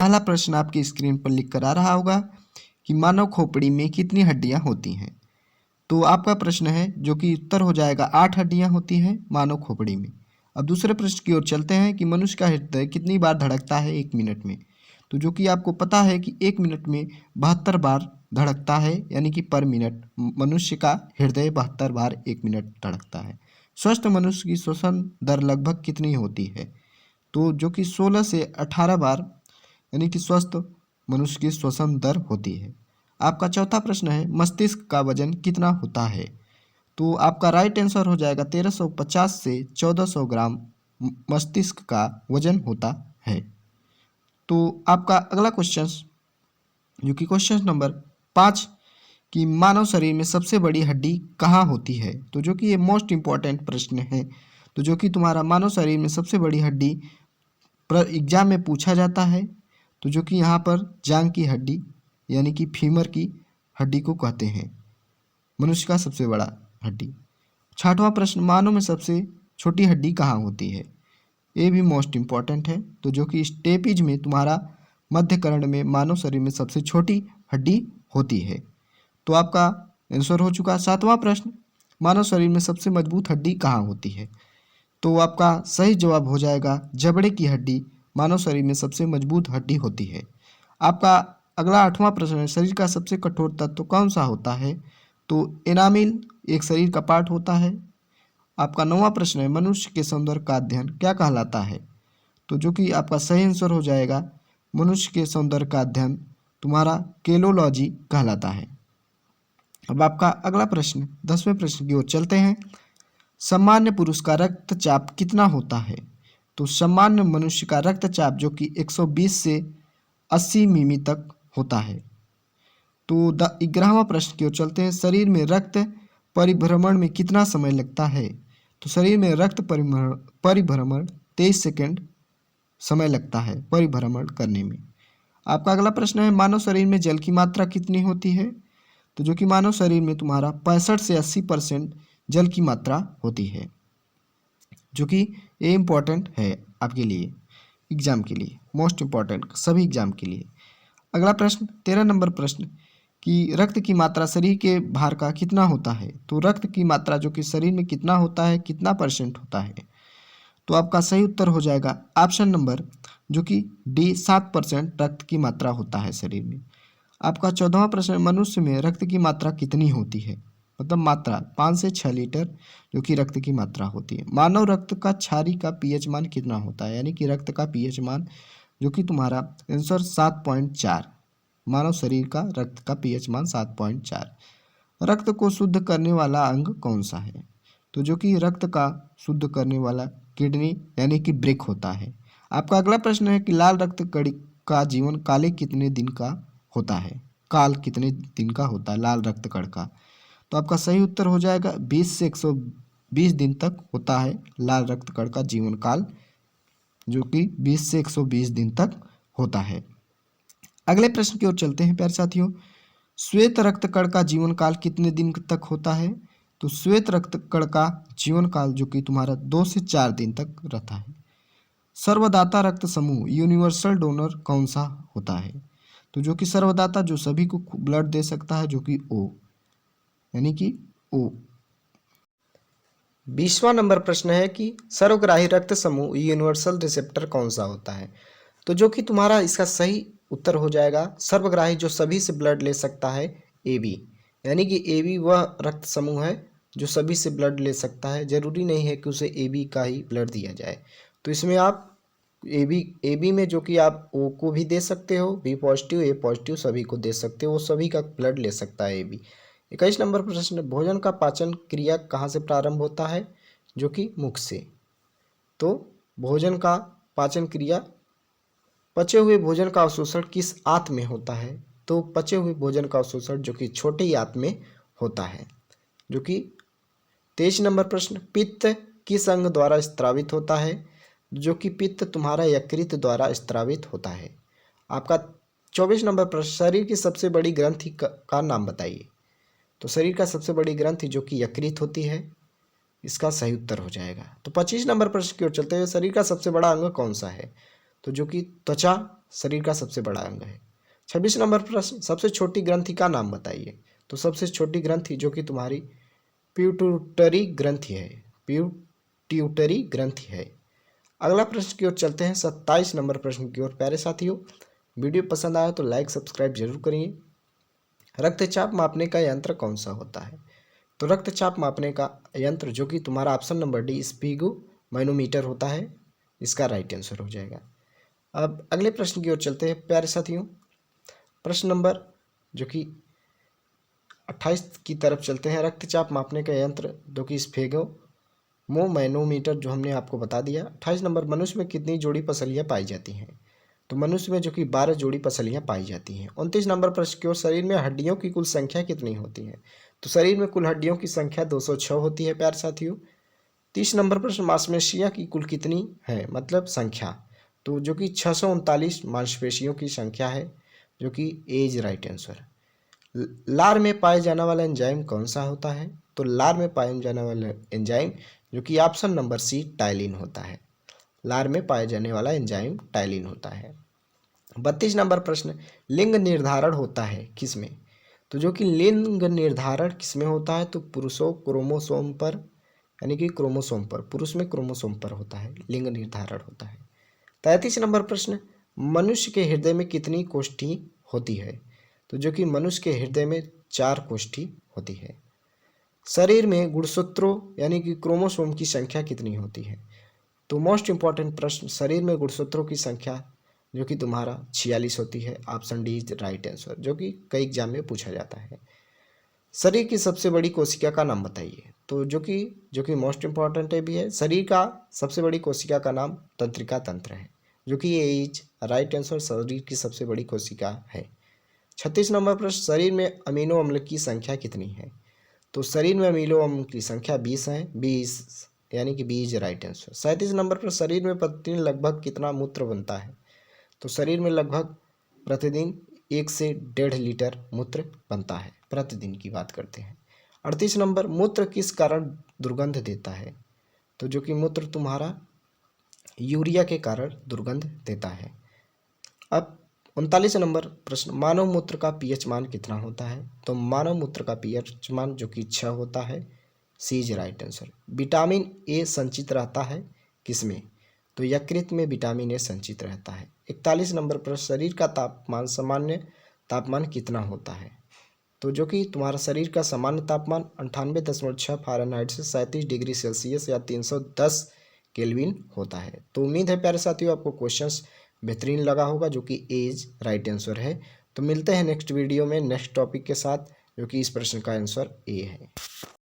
पहला प्रश्न आपकी स्क्रीन पर लिख कर आ रहा होगा कि मानव खोपड़ी में कितनी हड्डियां होती हैं। तो आपका प्रश्न है जो कि उत्तर हो जाएगा 8 हड्डियां होती हैं मानव खोपड़ी में। अब दूसरे प्रश्न की ओर चलते हैं कि मनुष्य का हृदय कितनी बार धड़कता है 1 मिनट में। तो जो कि आपको पता है कि 1 मिनट में 72 बार धड़कता है, यानी कि पर मिनट मनुष्य का हृदय 72 बार 1 मिनट धड़कता है। स्वस्थ मनुष्य की श्वसन दर लगभग कितनी होती है। तो जो कि 16 से 18 बार यानी कि स्वस्थ मनुष्य की श्वसन दर होती है। आपका चौथा प्रश्न है मस्तिष्क का वजन कितना होता है। तो आपका राइट आंसर हो जाएगा 1350 से 1400 ग्राम मस्तिष्क का वजन होता है। तो आपका अगला क्वेश्चन जो कि क्वेश्चन नंबर 5 कि मानव शरीर में सबसे बड़ी हड्डी कहाँ होती है। तो जो कि ये मोस्ट इम्पॉर्टेंट प्रश्न है। तो जो कि तुम्हारा मानव शरीर में सबसे बड़ी हड्डी एग्जाम में पूछा जाता है। तो जो कि यहाँ पर जांघ की हड्डी यानी कि फीमर की हड्डी को कहते हैं, मनुष्य का सबसे बड़ा हड्डी। छठवां प्रश्न मानव में सबसे छोटी हड्डी कहाँ होती है। ये भी मोस्ट इम्पॉर्टेंट है। तो जो कि स्टेपिज में तुम्हारा मध्य कर्ण में मानव शरीर में सबसे छोटी हड्डी होती है। तो आपका आंसर हो चुका। सातवां प्रश्न मानव शरीर में सबसे मजबूत हड्डी कहाँ होती है। तो आपका सही जवाब हो जाएगा जबड़े की हड्डी मानव शरीर में सबसे मजबूत हड्डी होती है। आपका अगला आठवां प्रश्न है शरीर का सबसे कठोर तत्व कौन सा होता है। तो एनामिल एक शरीर का पार्ट होता है। आपका नौवां प्रश्न है मनुष्य के सौंदर्य का अध्ययन क्या कहलाता है। तो जो कि आपका सही आंसर हो जाएगा मनुष्य के सौंदर्य का अध्ययन तुम्हारा केलोलॉजी कहलाता है। अब आपका अगला प्रश्न 10वें प्रश्न की ओर चलते हैं। सामान्य पुरुष का रक्तचाप कितना होता है। तो सामान्य मनुष्य का रक्तचाप जो कि 120 से 80 मिमी तक होता है। तो 11वां प्रश्न की ओर चलते हैं शरीर में रक्त परिभ्रमण में कितना समय लगता है। तो शरीर में रक्त परिभ्रमण 23 सेकंड समय लगता है परिभ्रमण करने में। आपका अगला प्रश्न है मानव शरीर में जल की मात्रा कितनी होती है। तो जो कि मानव शरीर में तुम्हारा 65 से 80% जल की मात्रा होती है, जो कि ये इम्पोर्टेंट है आपके लिए एग्जाम के लिए, मोस्ट इम्पॉर्टेंट सभी एग्जाम के लिए। अगला प्रश्न 13 नंबर प्रश्न कि रक्त की मात्रा शरीर के भार का कितना होता है। तो रक्त की मात्रा जो कि शरीर में कितना होता है, कितना परसेंट होता है। तो आपका सही उत्तर हो जाएगा ऑप्शन नंबर जो कि डी 7% रक्त की मात्रा होता है शरीर में। आपका 14वां प्रश्न मनुष्य में रक्त की मात्रा कितनी होती है, मतलब मात्रा 5 से 6 लीटर जो कि रक्त की मात्रा होती है। मानव रक्त का क्षारीय का पीएच मान कितना होता है, यानी कि रक्त का पीएच मान जो कि तुम्हारा आंसर 7.4। मानव शरीर का रक्त का पीएच मान 7.4। रक्त को शुद्ध करने वाला अंग कौन सा है। तो जो कि रक्त का शुद्ध करने वाला किडनी यानी कि ब्रेक होता है। आपका अगला प्रश्न है कि लाल रक्त कण का जीवन काल कितने दिन का होता है। काल कितने दिन का होता है लाल रक्त कण का। तो आपका सही उत्तर हो जाएगा 20 से 120 दिन तक होता है लाल रक्त कण का जीवन काल, जो कि 20 से 120 दिन तक होता है। अगले प्रश्न की ओर चलते हैं प्यारे साथियों। श्वेत रक्त कण का जीवन काल कितने दिन तक होता है। तो श्वेत रक्त कण का जीवन काल जो कि तुम्हारा 2 से 4 दिन तक रहता है। सर्वदाता रक्त समूह यूनिवर्सल डोनर कौन सा होता है। तो जो कि सर्वदाता जो सभी को ब्लड दे सकता है, जो कि ओ यानी कि ओ। 20वां नंबर प्रश्न है कि सर्वग्राही रक्त समूह यूनिवर्सल रिसेप्टर कौन सा होता है। तो जो कि तुम्हारा इसका सही उत्तर हो जाएगा सर्वग्राही जो सभी से ब्लड ले सकता है AB, यानी कि AB वह रक्त समूह है जो सभी से ब्लड ले सकता है। जरूरी नहीं है कि उसे AB का ही ब्लड दिया जाए। तो इसमें आप AB में जो कि आप O को भी दे सकते हो, B पॉजिटिव A पॉजिटिव सभी को दे सकते हो, वो सभी का ब्लड ले सकता है AB। 21 नंबर प्रश्न भोजन का पाचन क्रिया कहाँ से प्रारंभ होता है, जो कि मुख से। तो भोजन का पाचन क्रिया पचे हुए भोजन का अवशोषण किस आंत में होता है। तो पचे हुए भोजन का अवशोषण जो कि छोटे ही आंत में होता है, जो कि 23 नंबर प्रश्न पित्त किस अंग द्वारा स्त्रावित होता है। जो कि पित्त तुम्हारा यकृत द्वारा स्त्रावित होता है। आपका 24 नंबर प्रश्न शरीर की सबसे बड़ी ग्रंथि का नाम बताइए। तो शरीर का सबसे बड़ी ग्रंथि जो कि यकृत होती है, इसका सही उत्तर हो जाएगा। तो 25 नंबर प्रश्न की ओर चलते हुए शरीर का सबसे बड़ा अंग कौन सा है। तो जो कि त्वचा शरीर का सबसे बड़ा अंग है। 26 नंबर प्रश्न, सबसे छोटी ग्रंथि का नाम बताइए। तो सबसे छोटी ग्रंथि जो कि तुम्हारी पिट्यूटरी ग्रंथि है, पिट्यूटरी ग्रंथि है। अगला प्रश्न की ओर चलते हैं, 27 नंबर प्रश्न की ओर। प्यारे साथियों, वीडियो पसंद आया तो लाइक सब्सक्राइब जरूर करिए। रक्तचाप मापने का यंत्र कौन सा होता है। तो रक्तचाप मापने का यंत्र जो कि तुम्हारा ऑप्शन नंबर डी स्पीगो मैनोमीटर होता है, इसका राइट आंसर हो जाएगा। अब अगले प्रश्न की ओर चलते हैं प्यारे साथियों। प्रश्न नंबर जो कि 28 की तरफ चलते हैं। रक्तचाप मापने का यंत्र जो कि स्फेगो मैनोमीटर जो हमने आपको बता दिया। 28 नंबर, मनुष्य में कितनी जोड़ी पसलियाँ पाई जाती हैं। तो मनुष्य में जो कि 12 जोड़ी पसलियाँ पाई जाती हैं। 29 नंबर प्रश्न की ओर, शरीर में हड्डियों की कुल संख्या कितनी होती है। तो शरीर में कुल हड्डियों की संख्या 206 होती है प्यारे साथियों। 30 नंबर प्रश्न, मांसपेशियाँ की कुल कितनी है, मतलब संख्या। तो जो कि 639 मांसपेशियों की संख्या है, जो कि ए इज राइट आंसर। लार में पाए जाने वाला एंजाइम कौन सा होता है। तो लार में पाए जाने वाला एंजाइम जो कि ऑप्शन नंबर सी टाइलिन होता है। लार में पाए जाने वाला एंजाइम टाइलिन होता है। 32 नंबर प्रश्न, लिंग निर्धारण होता है किसमें। तो जो कि लिंग निर्धारण किसमें होता है, तो पुरुषों क्रोमोसोम पर, यानी कि क्रोमोसोम पर, पुरुष में क्रोमोसोम पर होता है, लिंग निर्धारण होता है। 33 नंबर प्रश्न, मनुष्य के हृदय में कितनी कोष्ठी होती है। तो जो कि मनुष्य के हृदय में 4 कोष्ठी होती है। शरीर में गुणसूत्रों यानी कि क्रोमोसोम की संख्या कितनी होती है। तो मोस्ट इंपॉर्टेंट प्रश्न, शरीर में गुणसूत्रों की संख्या जो कि तुम्हारा 46 होती है। Option D is right answer, जो कि कई एग्जाम में पूछा जाता है। शरीर की सबसे बड़ी कोशिका का नाम बताइए। तो जो कि मोस्ट इंपॉर्टेंट है भी है। शरीर का सबसे बड़ी कोशिका का नाम तंत्रिका तंत्र है, जो कि ये इज राइट आंसर, शरीर की सबसे बड़ी कोशिका है। 36 नंबर प्रश्न, शरीर में अमीनो अम्ल की संख्या कितनी है। तो शरीर में अमीनो अम्ल की संख्या 20 है, 20 यानी कि B is right answer. 37 number पर, शरीर में प्रतिदिन लगभग कितना मूत्र बनता है। तो शरीर में लगभग प्रतिदिन 1 से 1.5 लीटर मूत्र बनता है, प्रतिदिन की बात करते हैं। 38 नंबर, मूत्र किस कारण दुर्गंध देता है। तो जो कि मूत्र तुम्हारा यूरिया के कारण दुर्गंध देता है। अब 39 नंबर प्रश्न, मानव मूत्र का पीएच मान कितना होता है। तो मानव मूत्र का पीएच मान जो कि 6 होता है, C is right answer. Vitamin A संचित रहता है किसमें। तो यकृत में विटामिन ए संचित रहता है। 41 नंबर प्रश्न, शरीर का तापमान, सामान्य तापमान कितना होता है। तो जो कि तुम्हारा शरीर का सामान्य तापमान 98.6 फ़ारेनहाइट से 37 डिग्री सेल्सियस या 310 केल्विन होता है। तो उम्मीद है प्यारे साथियों आपको क्वेश्चंस बेहतरीन लगा होगा, जो कि एज राइट आंसर है। तो मिलते हैं नेक्स्ट वीडियो में नेक्स्ट टॉपिक के साथ, जो कि इस प्रश्न का आंसर ए है।